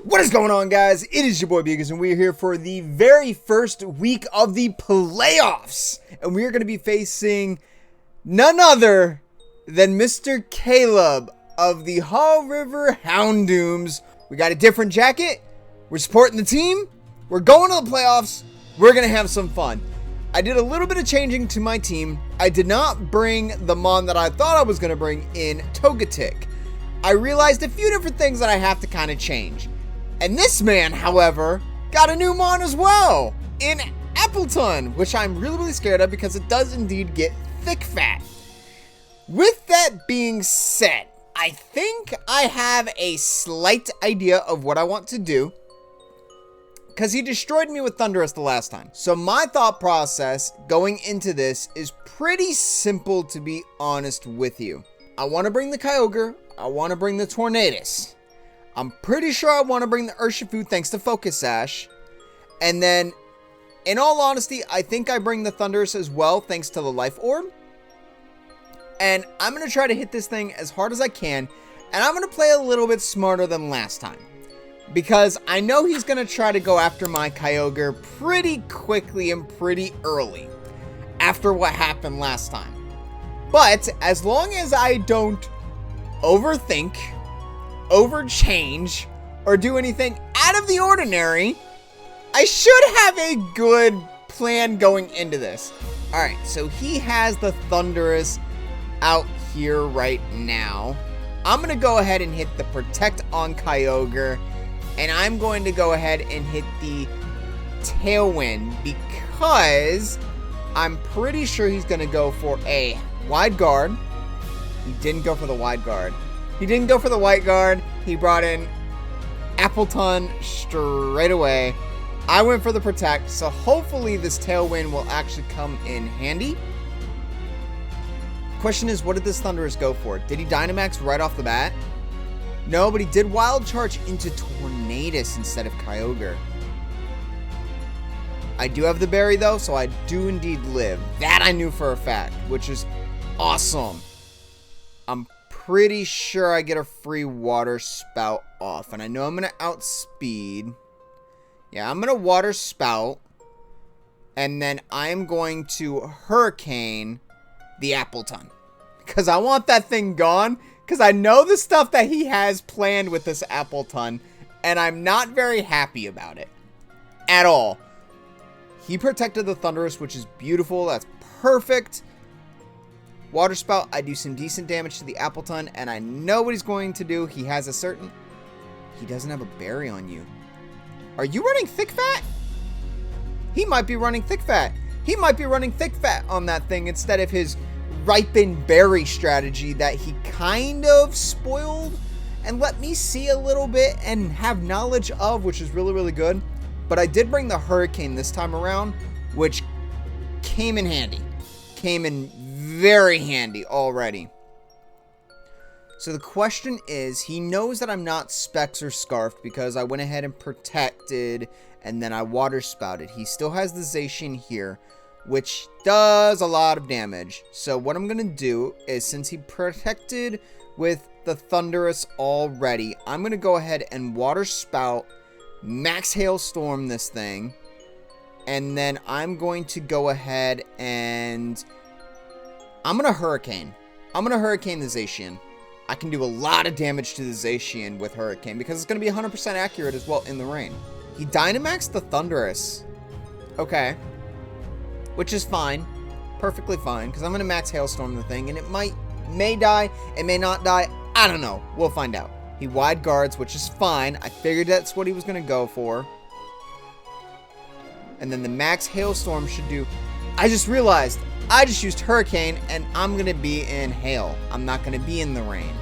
What is going on, guys? It is your boy Beagers, and we are here for the very first week of the playoffs. And we are going to be facing none other than Mr. Caleb of the Haw River Houndooms. We got a different jacket. We're supporting the team. We're going to the playoffs. We're going to have some fun. I did a little bit of changing to my team. I did not bring the Mon that I thought I was going to bring in Togetic. I realized a few different things that I have to kind of change. And this man, however, got a new Mon as well in Appleton, which I'm really scared of because it does indeed get thick fat. With that being said, I think I have a slight idea of what I want to do, because he destroyed me with Thundurus the last time. So my thought process going into this is pretty simple, to be honest with you. I want to bring the Kyogre. I want to bring the Tornadus. I'm pretty sure I want to bring the Urshifu thanks to Focus Sash. And then, in all honesty, I think I bring the Thundurus as well thanks to the Life Orb. And I'm going to try to hit this thing as hard as I can. And I'm going to play a little bit smarter than last time, because I know he's going to try to go after my Kyogre pretty quickly and pretty early after what happened last time. But as long as I don't overthink, overchange, or do anything out of the ordinary, I should have a good plan going into this. Alright, so he has the Thundurus out here right now. I'm going to go ahead and hit the Protect on Kyogre. And I'm going to go ahead and hit the Tailwind, because I'm pretty sure he's going to go for a Wide Guard. He didn't go for the Wide Guard. He didn't go for the White Guard. He brought in Appleton straight away. I went for the Protect, so hopefully this Tailwind will actually come in handy. Question is, what did this Thundurus go for? Did he Dynamax right off the bat? No, but he did Wild Charge into Tornadus instead of Kyogre. I do have the berry though, so I do indeed live. That I knew for a fact, which is awesome. I'm pretty sure I get a free Water Spout off, and I know I'm going to outspeed. Yeah, I'm going to Water Spout, and then I'm going to Hurricane the Appleton, because I want that thing gone. Because I know the stuff that he has planned with this Appleton, and I'm not very happy about it at all. He protected the Thundurus, which is beautiful. That's perfect. Water Spout, I do some decent damage to the Appleton, and I know what he's going to do. He has a certain... He doesn't have a berry on you. Are you running Thick Fat? He might be running Thick Fat. He might be running Thick Fat on that thing instead of his Ripen Berry strategy that he kind of spoiled and let me see a little bit and have knowledge of, which is really good. But I did bring the Hurricane this time around, which came in handy. Came in very handy already. So the question is, he knows that I'm not Specs or Scarfed because I went ahead and protected and then I Water Spouted. He still has the Zacian here, which does a lot of damage. So what I'm going to do is, since he protected with the Thundurus already, I'm going to go ahead and Water Spout, Max Hailstorm this thing, and then I'm going to go ahead and I'm going to Hurricane. I'm going to Hurricane the Zacian. I can do a lot of damage to the Zacian with Hurricane because it's going to be 100% accurate as well in the rain. He Dynamaxed the Thundurus. Okay. Which is fine. Perfectly fine. Because I'm going to Max Hailstorm the thing. And it may die. It may not die. I don't know. We'll find out. He Wide Guards, which is fine. I figured that's what he was going to go for. And then the Max Hailstorm should do... I just realized I just used Hurricane and I'm going to be in Hail. I'm not going to be in the rain.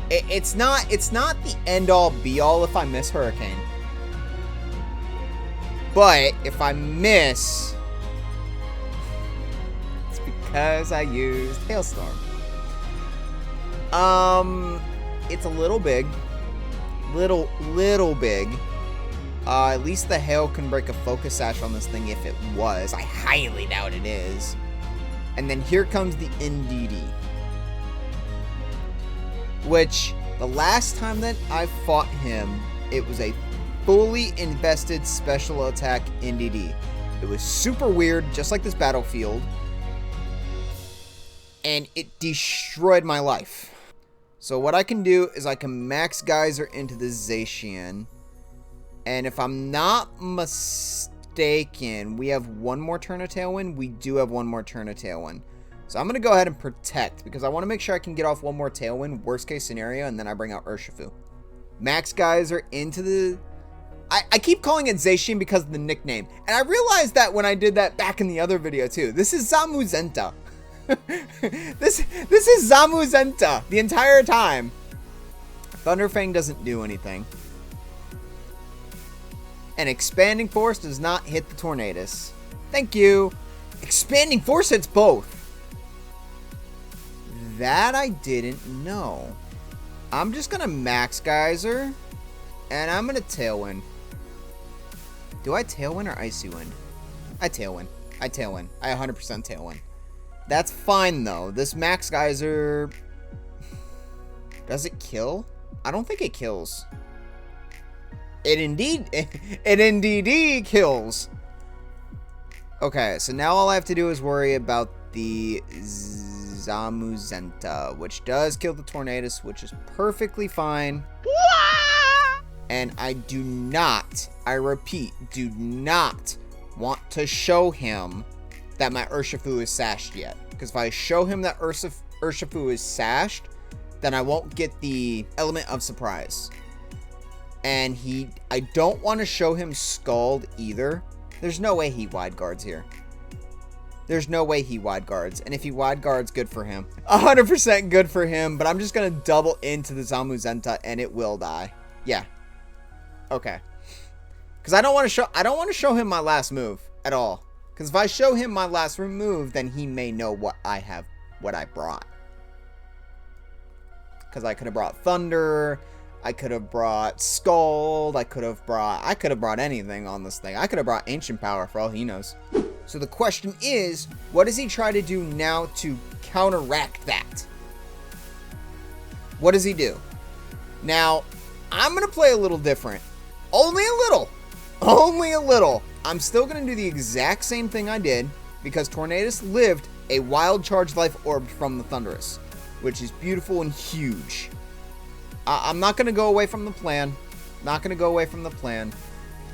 It's not the end-all be-all if I miss Hurricane. But if I miss... because I used Hailstorm. It's a little big. Little big. At least the hail can break a Focus Sash on this thing if it was. I highly doubt it is. And then here comes the NDD. Which, the last time that I fought him, it was a fully invested special attack NDD. It was super weird, just like this battlefield. And it destroyed my life. So what I can do is I can max Geyser into the Zacian. And if I'm not mistaken, we have one more turn of Tailwind. We do have one more turn of Tailwind. So I'm going to go ahead and protect, because I want to make sure I can get off one more Tailwind, worst case scenario, and then I bring out Urshifu. Max Geyser into the... I keep calling it Zacian because of the nickname. And I realized that when I did that back in the other video too. This is Zamuzenta. this is Zamuzenta the entire time. Thunderfang doesn't do anything. And Expanding Force does not hit the Tornadus. Thank you. Expanding Force hits both. That I didn't know. I'm just going to Max Geyser. And I'm going to Tailwind. Do I Tailwind or Icy Wind? I Tailwind. I 100% Tailwind. That's fine, though. This Max Geyser... Does it kill? I don't think it kills. It indeed kills. Okay, so now all I have to do is worry about the Zamuzenta, which does kill the Tornadus, which is perfectly fine. And I do not, I repeat, do not want to show him that my Urshifu is sashed yet. Because if I show him that Urshifu is sashed, then I won't get the element of surprise. And I don't want to show him Scald either. There's no way he wide guards here. There's no way he wide guards. And if he wide guards, good for him. 100% good for him. But I'm just going to double into the Zamuzenta and it will die. Yeah. Okay. Because I don't want to show him my last move at all. Because if I show him my last move, then he may know what I brought. Because I could have brought Thunder, I could have brought Scald, I could have brought anything on this thing. I could have brought Ancient Power for all he knows. So the question is, what does he try to do now to counteract that? What does he do? Now, I'm going to play a little different. Only a little. Only a little. I'm still going to do the exact same thing I did because Tornadus lived a Wild Charge Life Orb from the Thundurus, which is beautiful and huge. I'm not going to go away from the plan. Not going to go away from the plan.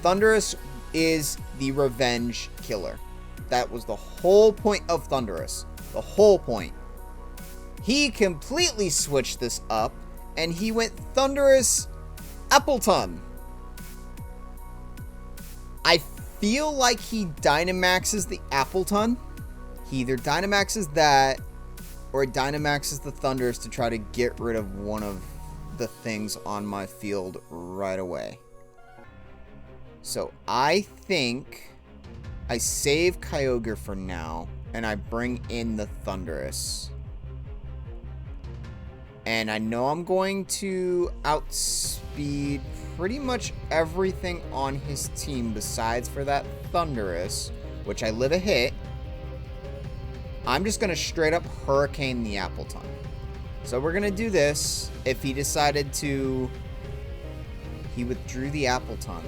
Thundurus is the revenge killer. That was the whole point of Thundurus. The whole point. He completely switched this up, and he went Thundurus Appleton. I feel like he Dynamaxes the Appleton. He either Dynamaxes that, or he Dynamaxes the Thundurus to try to get rid of one of the things on my field right away. So I think I save Kyogre for now, and I bring in the Thundurus. And I know I'm going to outspeed pretty much everything on his team besides for that Thundurus, which I live a hit. I'm just going to straight up Hurricane the Appleton. So we're going to do this. If he decided to... He withdrew the Appleton.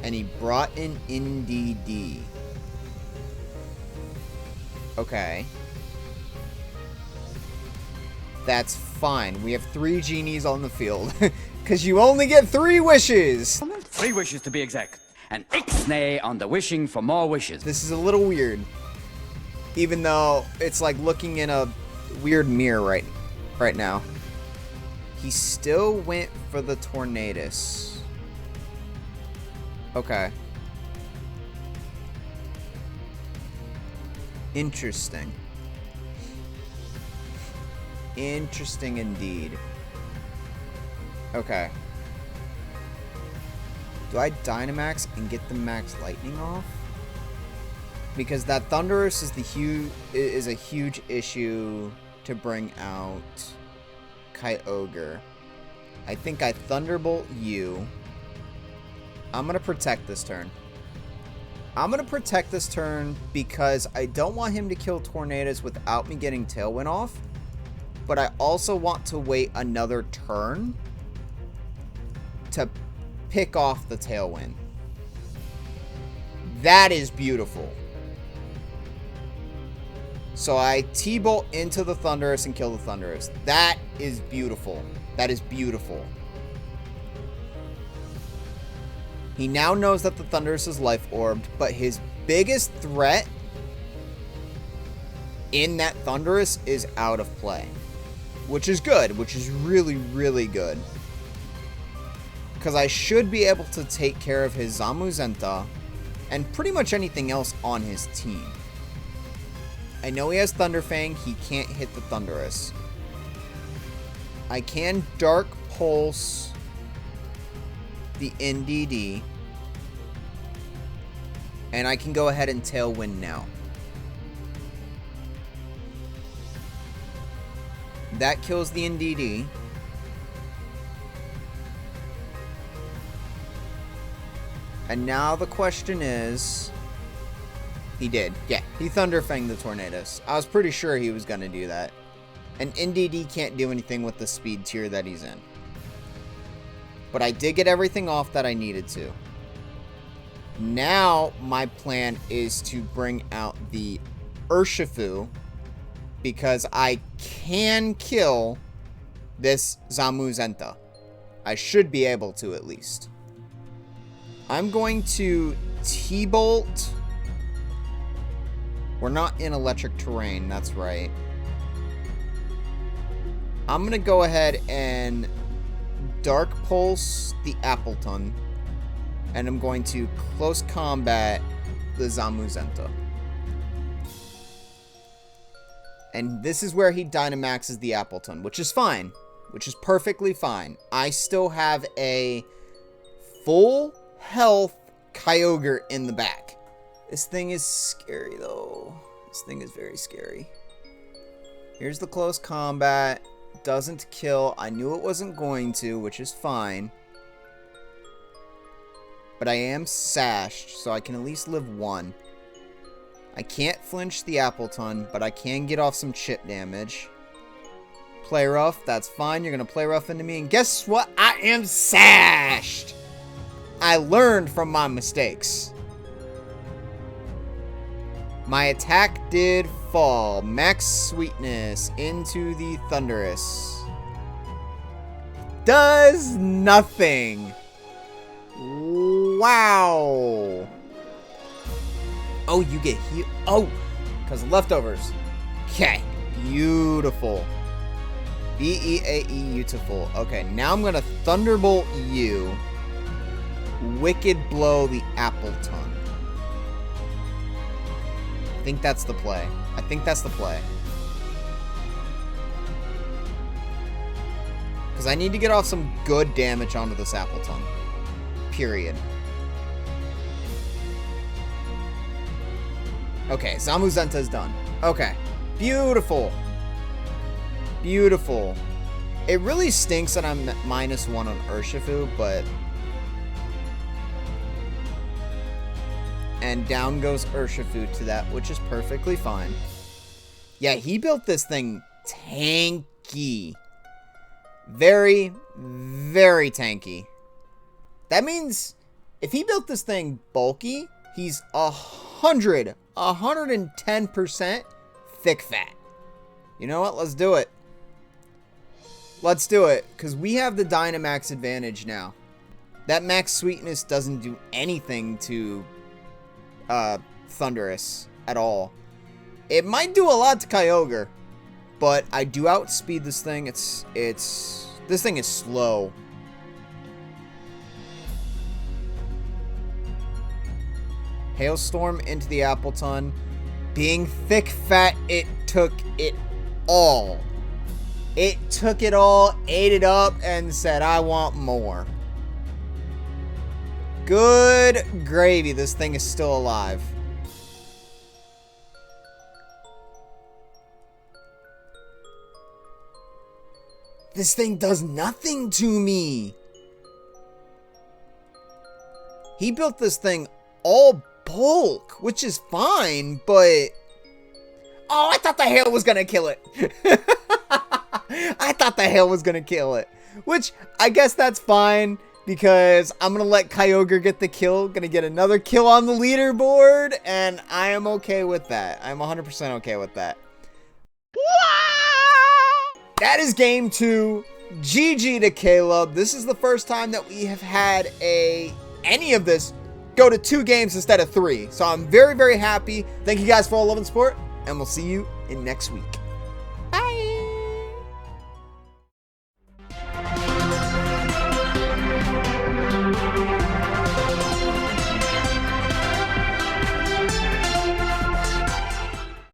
And he brought in NDD. Okay. That's fine. We have 3 genies on the field. Because you only get 3 wishes. 3 wishes to be exact. And ixnay on the wishing for more wishes. This is a little weird. Even though it's like looking in a weird mirror right now. He still went for the Tornadus. Okay. Interesting. Interesting indeed. Okay. Do I Dynamax and get the Max Lightning off? Because that Thundurus is a huge issue to bring out Kyogre. I think I Thunderbolt you. I'm going to protect this turn. I'm going to protect this turn because I don't want him to kill Tornadus without me getting Tailwind off. But I also want to wait another turn to pick off the Tailwind. That is beautiful. So I T-Bolt into the Thundurus and kill the Thundurus. That is beautiful. That is beautiful. He now knows that the Thundurus is life orbed, but his biggest threat in that Thundurus is out of play. Which is good, which is really, really good. Because I should be able to take care of his Zamuzenta and pretty much anything else on his team. I know he has Thunderfang, he can't hit the Thundurus. I can Dark Pulse the NDD. And I can go ahead and Tailwind now. That kills the NDD. And now the question is... He did. Yeah, he Thunderfanged the Tornadus. I was pretty sure he was going to do that. And NDD can't do anything with the speed tier that he's in. But I did get everything off that I needed to. Now, my plan is to bring out the Urshifu. Because I can kill this Zamuzenta. I should be able to, at least. I'm going to T-Bolt. We're not in electric terrain, that's right. I'm going to go ahead and Dark Pulse the Appleton. And I'm going to Close Combat the Zamuzenta. And this is where he Dynamaxes the Appleton, which is fine. Which is perfectly fine. I still have a full health Kyogre in the back. This thing is scary, though. This thing is very scary. Here's the Close Combat. Doesn't kill. I knew it wasn't going to, which is fine. But I am sashed, so I can at least live one. I can't flinch the Appleton, but I can get off some chip damage. Play rough, that's fine. You're going to play rough into me. And guess what? I am sashed! I learned from my mistakes. My attack did fall. Max Sweetness into the Thundurus. Does nothing. Wow. Oh, you get healed. Oh, because leftovers. Okay. Beautiful. B-E-A-E, beautiful. Okay, now I'm going to Thunderbolt you. Wicked Blow the Appleton. I think that's the play. I think that's the play. Because I need to get off some good damage onto this Appleton. Period. Okay, Zamuzenta is done. Okay. Beautiful. Beautiful. It really stinks that I'm -1 on Urshifu, but... And down goes Urshifu to that, which is perfectly fine. Yeah, he built this thing tanky. Very, very tanky. That means if he built this thing bulky, he's 110% thick fat. You know what? Let's do it. Let's do it, because we have the Dynamax advantage now. That Max Sweetness doesn't do anything to Thundurus at all. It might do a lot to Kyogre, but I do outspeed this thing. This thing is slow. Hailstorm into the Appleton. Being thick fat, it took it all. It took it all, ate it up, and said, I want more. Good gravy, this thing is still alive. This thing does nothing to me. He built this thing all bulk, which is fine, but... Oh, I thought the hail was gonna kill it. I thought the hail was gonna kill it. Which, I guess that's fine. because I'm going to let Kyogre get the kill. Going to get another kill on the leaderboard, and I am okay with that. I'm 100% okay with that. That is game 2. GG to Caleb. This is the first time that we have had any of this go to 2 games instead of 3. So I'm very, very happy. Thank you guys for all love and support, and we'll see you in next week.